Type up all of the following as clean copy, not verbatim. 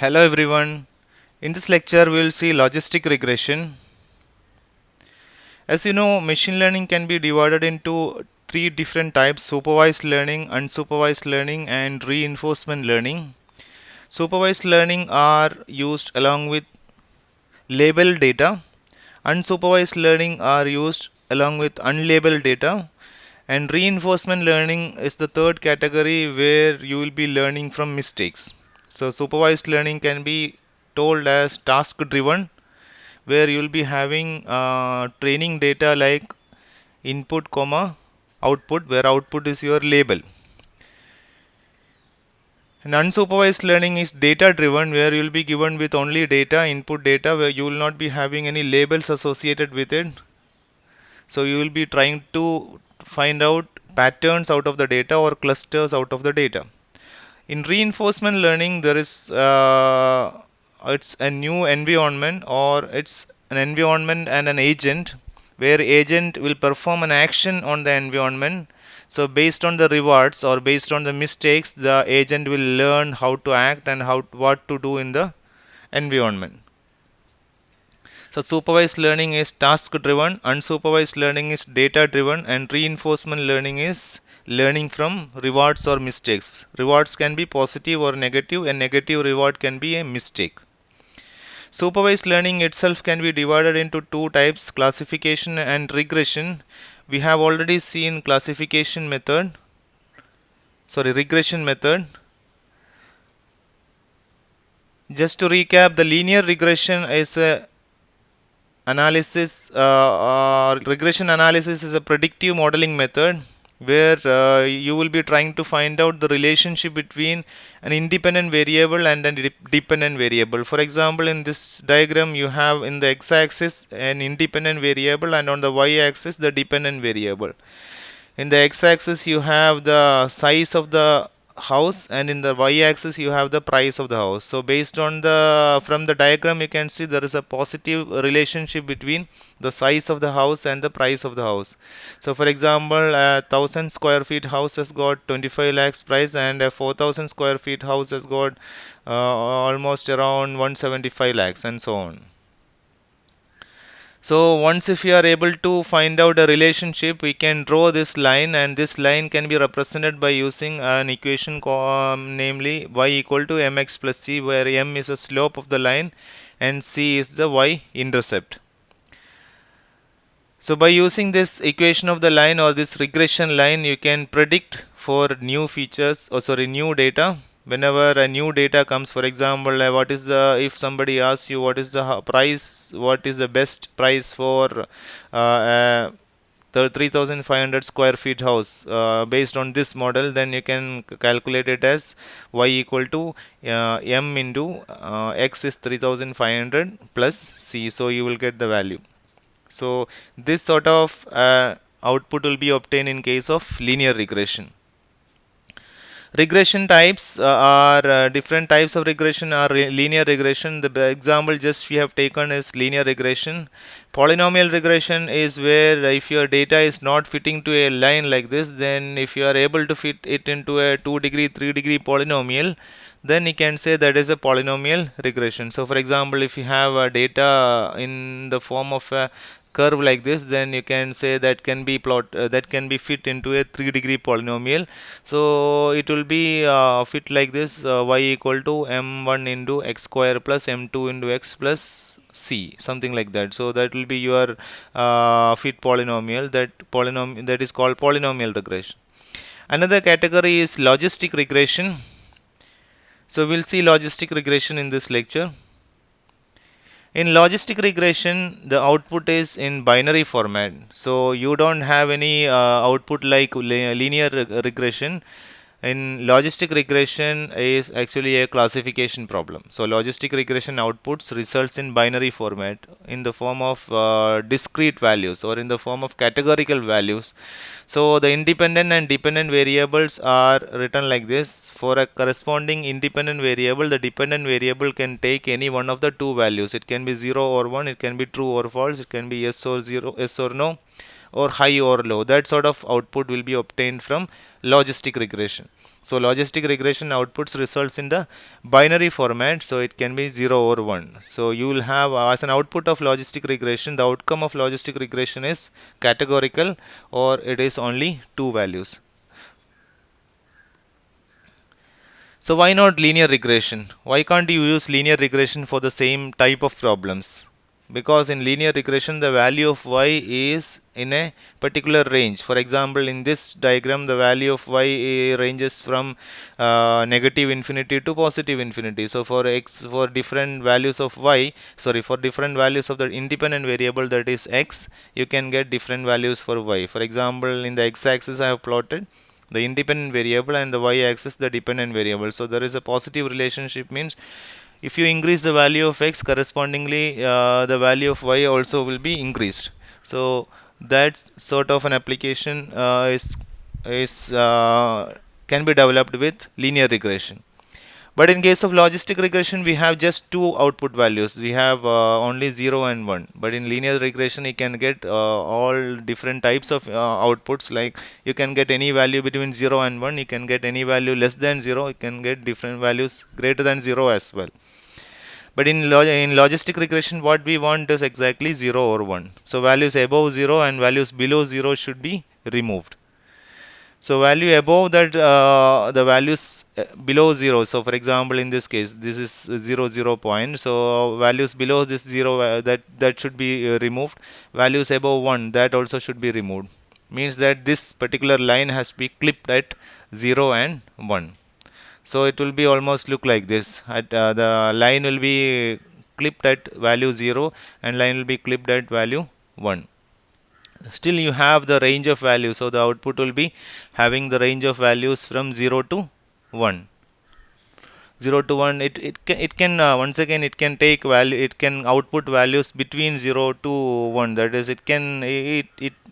Hello everyone. In this lecture we will see logistic regression. As you know, machine learning can be divided into three different types: supervised learning, unsupervised learning and reinforcement learning. Supervised learning are used along with labeled data. Unsupervised learning are used along with unlabeled data. And reinforcement learning is the third category where you will be learning from mistakes. So supervised learning can be told as task driven, where you will be having training data like input comma output, where output is your label. And unsupervised learning is data driven, where you will be given with only data, input data, where you will not be having any labels associated with it. So you will be trying to find out patterns out of the data or clusters out of the data. In reinforcement learning, there is it's a new environment, or it's an environment and an agent, where agent will perform an action on the environment. So based on the rewards or based on the mistakes, the agent will learn how to act and what to do in the environment. So supervised learning is task driven, unsupervised learning is data driven, and reinforcement learning is learning from rewards or mistakes. Rewards can be positive or negative, a negative reward can be a mistake. Supervised learning itself can be divided into two types: classification and regression. We have already seen regression method. Just to recap, the linear regression is a regression analysis is a predictive modeling method, where you will be trying to find out the relationship between an independent variable and a dependent variable. For example, in this diagram you have in the x-axis an independent variable and on the y-axis the dependent variable. In the x-axis you have the size of the house, and in the y-axis you have the price of the house. So based on the from the diagram you can see there is a positive relationship between the size of the house and the price of the house. So for example, a 1000 square feet house has got 25 lakhs price, and a 4000 square feet house has got almost around 175 lakhs, and so on. So once if you are able to find out a relationship, we can draw this line, and this line can be represented by using an equation namely y equal to mx plus c, where m is the slope of the line and c is the y-intercept. So by using this equation of the line or this regression line, you can predict for new features, new data. Whenever a new data comes, for example, if somebody asks you what is the price, what is the best price for the 3500 square feet house, based on this model, then you can calculate it as y equal to m into x is 3500 plus c, so you will get the value. So this sort of output will be obtained in case of linear regression. Regression types are different types of regression are linear regression. The example just we have taken is linear regression. Polynomial regression is where if your data is not fitting to a line like this, then if you are able to fit it into a 2-degree, 3-degree polynomial, then you can say that is a polynomial regression. So for example, if you have data in the form of a curve like this, then you can say that can be that can be fit into a 3-degree polynomial. So it will be fit like this: y equal to m1 into x square plus m2 into x plus c, something like that. So that will be your fit polynomial. That is called polynomial regression. Another category is logistic regression. So we'll see logistic regression in this lecture. In logistic regression, the output is in binary format. So you don't have any output like linear regression. In logistic regression is actually a classification problem. So logistic regression outputs results in binary format in the form of discrete values or in the form of categorical values. So the independent and dependent variables are written like this. For a corresponding independent variable, the dependent variable can take any one of the two values. It can be 0 or 1, it can be true or false, it can be yes or 0, yes or no, or high or low. That sort of output will be obtained from logistic regression. So logistic regression outputs results in the binary format, so it can be 0 or 1. So you will have as an output of logistic regression, the outcome of logistic regression is categorical, or it is only two values. So why not linear regression? Why can't you use linear regression for the same type of problems? Because in linear regression the value of y is in a particular range. For example, in this diagram the value of y ranges from negative infinity to positive infinity. So for x, for different values of y, sorry, for different values of the independent variable, that is x, you can get different values for y. For example, in the x axis I have plotted the independent variable and the y-axis the dependent variable. So there is a positive relationship, means if you increase the value of x, correspondingly the value of y also will be increased. So that sort of an application is can be developed with linear regression. But in case of logistic regression, we have just two output values. We have only 0 and 1. But in linear regression, you can get all different types of outputs. Like you can get any value between 0 and 1. You can get any value less than 0. You can get different values greater than 0 as well. But in logistic regression, what we want is exactly 0 or 1. So values above 0 and values below 0 should be removed. So value above that, the values below 0. So for example, in this case, this is 0, 0 point. So values below this 0, that should be removed. Values above 1, that also should be removed. Means that this particular line has to be clipped at 0 and 1. So it will be almost look like this. The line will be clipped at value 0 and line will be clipped at value 1. Still you have the range of values, so the output will be having the range of values from 0 to 1. 0 to 1, it can once again it can take value, it can output values between 0 to 1. That is, it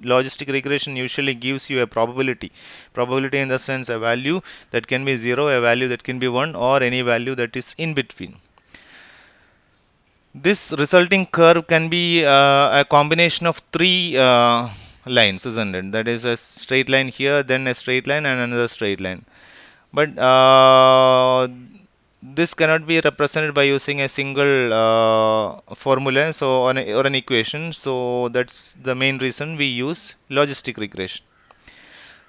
logistic regression usually gives you a probability in the sense a value that can be 0, a value that can be 1, or any value that is in between. This resulting curve can be a combination of three lines, isn't it? That is a straight line here, then a straight line, and another straight line. But this cannot be represented by using a single formula, so or an equation. So that's the main reason we use logistic regression.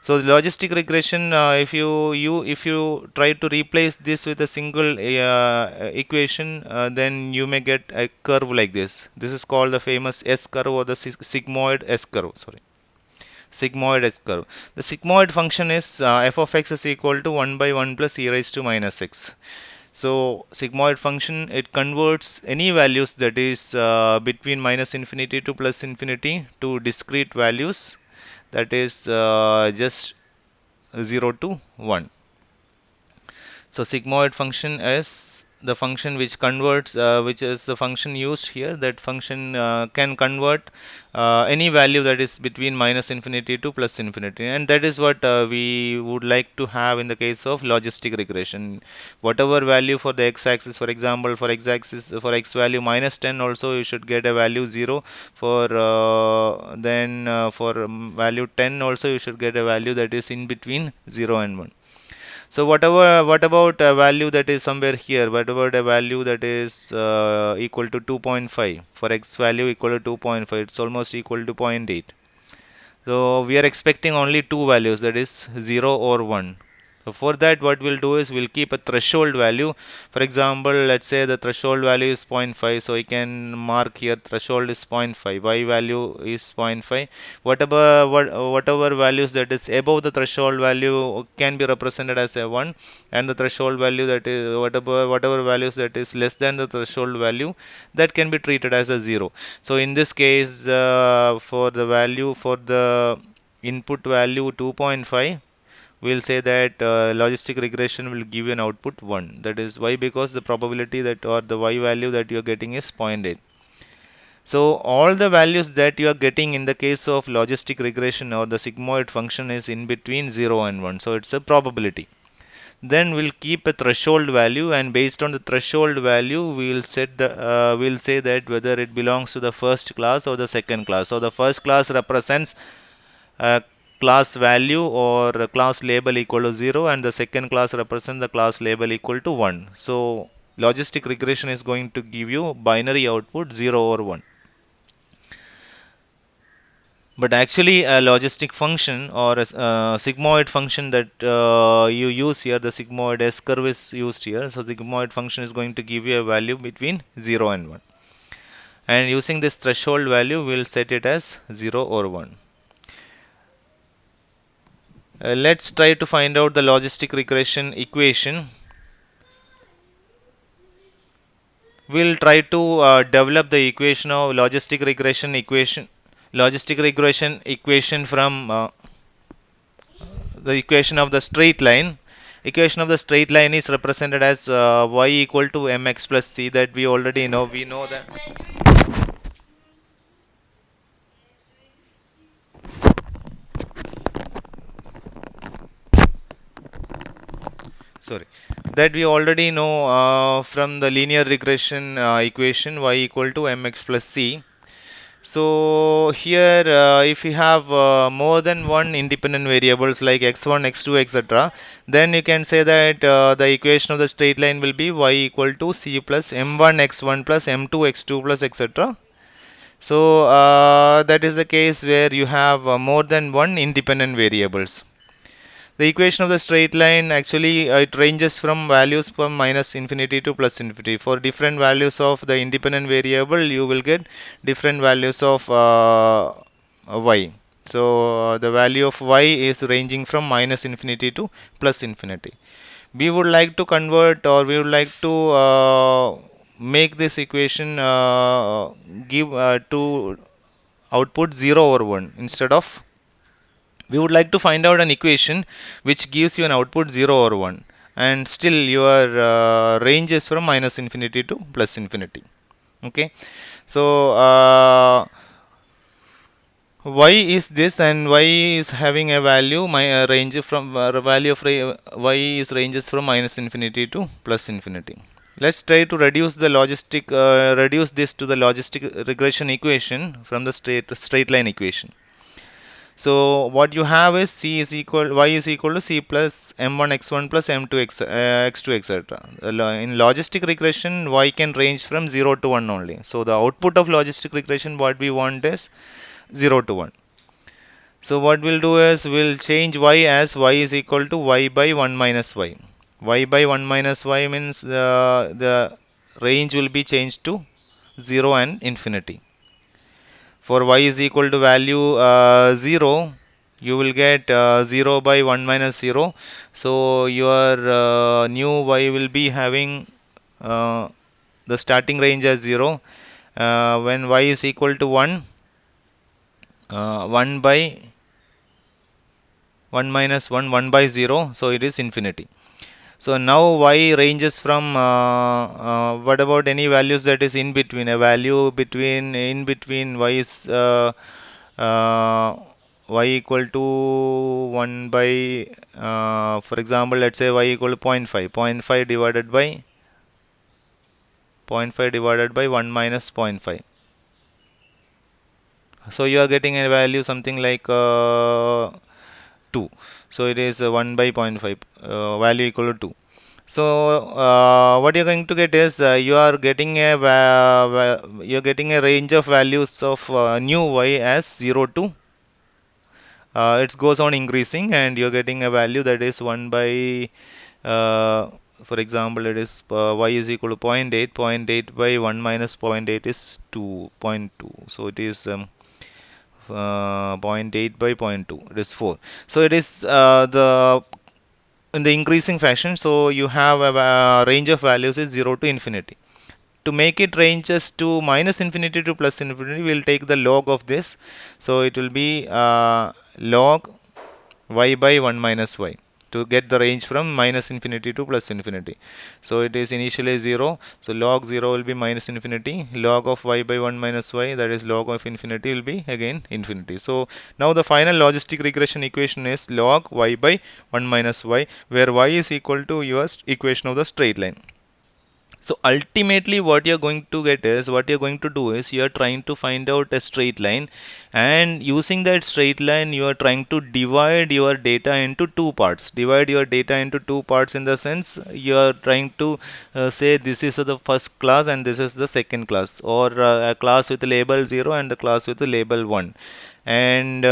So the logistic regression, if you try to replace this with a single equation, then you may get a curve like this. This is called the famous S curve, or the sigmoid S curve. Sorry, sigmoid S curve. The sigmoid function is f of x is equal to 1 by 1 plus e raised to minus x. So sigmoid function, it converts any values that is between minus infinity to plus infinity to discrete values, that is just 0 to 1. So sigmoid function is the function which converts, which is the function used here. That function can convert any value that is between minus infinity to plus infinity, and that is what we would like to have in the case of logistic regression. Whatever value for the x-axis, for example, for x-axis, for x value minus 10, also you should get a value 0. For for value 10 also you should get a value that is in between 0 and 1. So what about a value that is somewhere here? What about a value that is equal to 2.5? For x value equal to 2.5, it's almost equal to 0.8. So we are expecting only two values, that is 0 or 1. So for that, what we'll do is we'll keep a threshold value. For example, let's say the threshold value is 0.5. So we can mark here threshold is 0.5. Y value is 0.5. Whatever values that is above the threshold value can be represented as a 1, and the threshold value that is whatever values that is less than the threshold value, that can be treated as a 0. So in this case, for the input value 2.5, we'll say that logistic regression will give you an output 1. That is why, because the probability that, or the y value that you are getting is 0.8. So all the values that you are getting in the case of logistic regression or the sigmoid function is in between 0 and 1. So it's a probability. Then we'll keep a threshold value, and based on the threshold value we'll set we'll say that whether it belongs to the first class or the second class. So the first class represents class value or class label equal to 0, and the second class represents the class label equal to 1. So logistic regression is going to give you binary output 0 or 1. But actually a logistic function or a sigmoid function that you use here, the sigmoid S curve is used here. So the sigmoid function is going to give you a value between 0 and 1. And using this threshold value, we will set it as 0 or 1. Let's try to find out the logistic regression equation. We'll try to develop the equation of logistic regression equation from the equation of the straight line. Equation of the straight line is represented as y equal to mx plus c, that we already know. We know that. Sorry, that we already know from the linear regression equation, y equal to mx plus c. So here if you have more than one independent variables like x1, x2, etc., then you can say that the equation of the straight line will be y equal to c plus m1 x1 plus m2 x2 plus etc. So that is the case where you have more than one independent variables. The equation of the straight line actually it ranges from values from minus infinity to plus infinity. For different values of the independent variable, you will get different values of y. So the value of y is ranging from minus infinity to plus infinity. We would like to convert, or we would like to make this equation give to output 0 or 1 instead of. We would like to find out an equation which gives you an output 0 or 1, and still your range is from minus infinity to plus infinity. Okay, so y is this, and y is having a value, my range from value of y is ranges from minus infinity to plus infinity. Let's try to reduce the reduce this to the logistic regression equation from the straight line equation. So what you have is c is equal y is equal to c plus m1 x1 plus m2 x2 etc. In logistic regression, y can range from 0 to 1 only. So the output of logistic regression, what we want is 0 to 1. So what we'll do is we'll change y as y is equal to y by 1 minus y. Y by 1 minus y means the range will be changed to 0 and infinity. For y is equal to value 0, you will get 0 by 1 minus 0. So your new y will be having the starting range as 0. When y is equal to 1, 1 by 1 minus 1, 1 by 0, so it is infinity. So now y ranges from what about any values that is in between? A value in between y is y equal to 1 by for example, let's say y equal to 0.5. 0.5 divided by 0.5 divided by 1 minus 0.5. So you are getting a value something like 2. So it is 1 by 0.5, value equal to 2. So what you're going to get is you're getting a range of values of new y as 0 to it goes on increasing, and you're getting a value that is 1 by for example, it is y is equal to 0.8. 0.8 by 1 minus 0.8 is 2.2. So it is 0.8 by 0.2, it is 4. So it is the in the increasing fashion. So you have a range of values is 0 to infinity. To make it ranges to minus infinity to plus infinity, we will take the log of this. So it will be log y by 1 minus y to get the range from minus infinity to plus infinity. So it is initially 0. So log 0 will be minus infinity. Log of y by 1 minus y, that is log of infinity, will be again infinity. So now the final logistic regression equation is log y by 1 minus y, where y is equal to your equation of the straight line. So ultimately what you're going to get is, what you're going to do is, you're trying to find out a straight line, and using that straight line you are trying to divide your data into two parts. Divide your data into two parts in the sense you are trying to say this is the first class and this is the second class, or a class with label 0 and the class with the label 1. And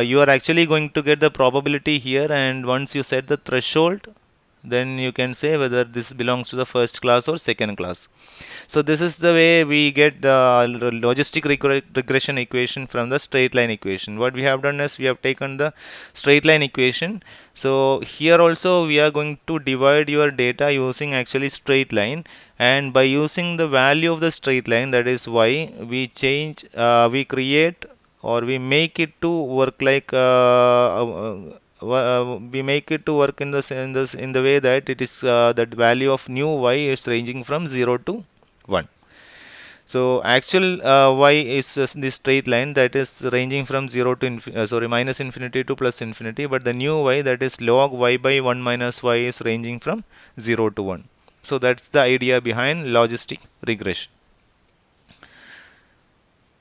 you are actually going to get the probability here, and once you set the threshold, then you can say whether this belongs to the first class or second class. So this is the way we get the logistic regression equation from the straight line equation. What we have done is, we have taken the straight line equation. So here also we are going to divide your data using actually straight line, and by using the value of the straight line, that is y, we create, or we make it to work like we make it to work in the way that it is that value of new y is ranging from 0 to 1. So actual y is the straight line that is ranging from 0 to minus infinity to plus infinity, but the new y, that is log y by 1 minus y, is ranging from 0 to 1. So that's the idea behind logistic regression.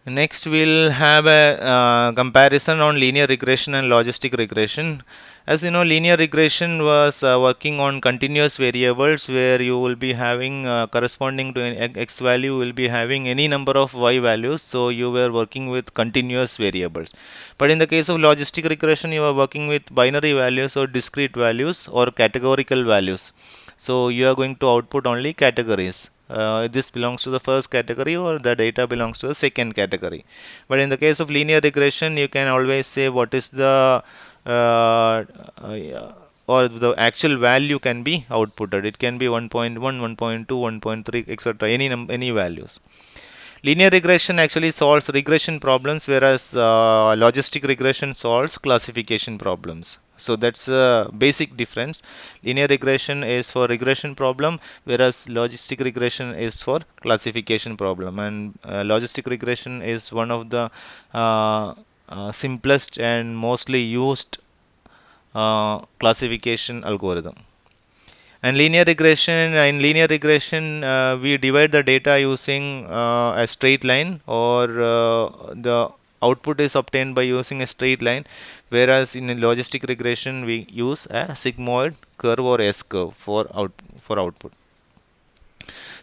Next, we'll have a comparison on linear regression and logistic regression. As you know, linear regression was working on continuous variables, where you will be having corresponding to an x value, will be having any number of y values. So you were working with continuous variables. But in the case of logistic regression, you are working with binary values or discrete values or categorical values. So you are going to output only categories. This belongs to the first category, or the data belongs to the second category. But in the case of linear regression, you can always say what is the or the actual value can be outputted. It can be 1.1, 1.2, 1.3, etc. Any values. Linear regression actually solves regression problems, whereas logistic regression solves classification problems. So that's a basic difference. Linear regression is for regression problem, whereas logistic regression is for classification problem. And logistic regression is one of the simplest and mostly used classification algorithm. And in linear regression, we divide the data using a straight line, or the output is obtained by using a straight line, whereas in a logistic regression we use a sigmoid curve or S curve for output.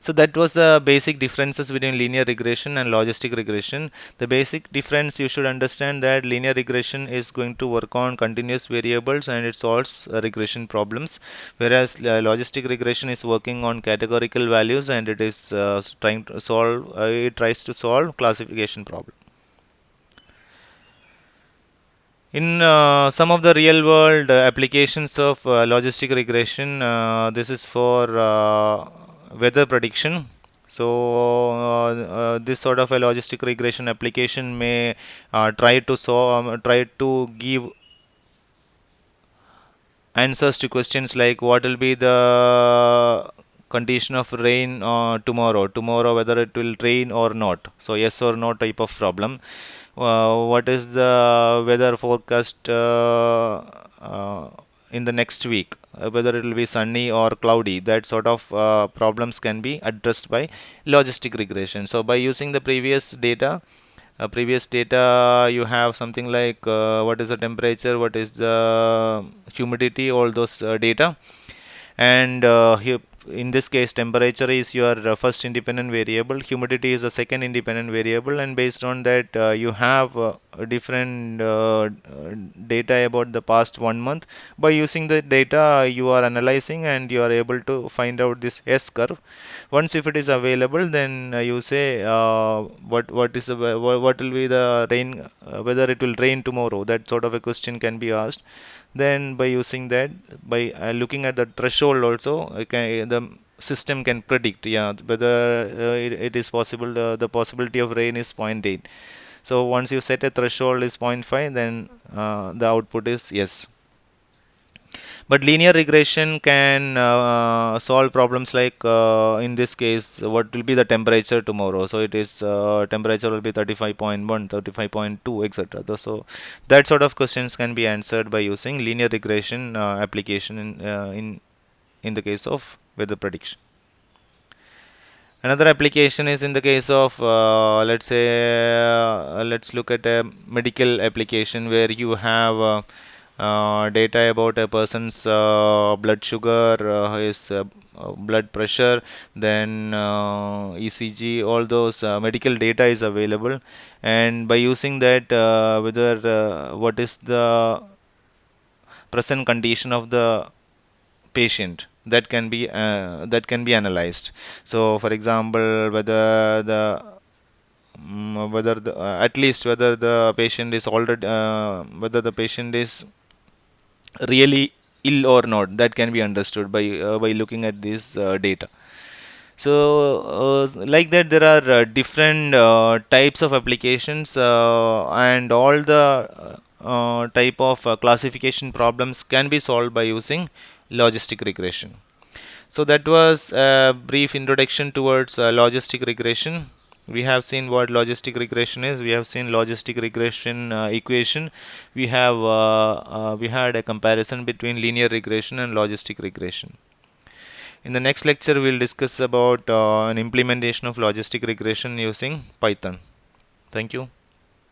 So that was the basic differences between linear regression and logistic regression. The basic difference, you should understand that linear regression is going to work on continuous variables and it solves regression problems, whereas logistic regression is working on categorical values and it is it tries to solve classification problem. In some of the real world applications of logistic regression, this is for weather prediction. So this sort of a logistic regression application may try to give answers to questions like what will be the condition of rain tomorrow, whether it will rain or not. So yes or no type of problem. What is the weather forecast in the next week, whether it will be sunny or cloudy. That sort of problems can be addressed by logistic regression. So by using the previous data, you have something like what is the temperature, what is the humidity, all those data. And here in this case, temperature is your first independent variable, humidity is the second independent variable, and based on that you have different data about the past 1 month. By using the data, you are analyzing and you are able to find out this S curve. Once if it is available, then you say what will be the rain, whether it will rain tomorrow. That sort of a question can be asked. Then by using that, by looking at the threshold also, the system can predict, yeah, whether it is possible, the possibility of rain is 0.8. So once you set a threshold is 0.5, then the output is yes. But linear regression can solve problems like in this case, what will be the temperature tomorrow? So it is temperature will be 35.1, 35.2, etc. So that sort of questions can be answered by using linear regression application in the case of weather prediction. Another application is in the case of let's say let's look at a medical application where you have data about a person's blood sugar, his blood pressure, then ECG, all those medical data is available, and by using that, whether what is the present condition of the patient, that can be analyzed. So for example, whether the at least whether the patient is already whether the patient is really ill or not, that can be understood by looking at this data. So like that, there are different types of applications, and all the type of classification problems can be solved by using logistic regression. So that was a brief introduction towards logistic regression. We have seen what logistic regression is. We have seen logistic regression equation. We had a comparison between linear regression and logistic regression. In the next lecture, we'll discuss about an implementation of logistic regression using Python. Thank you.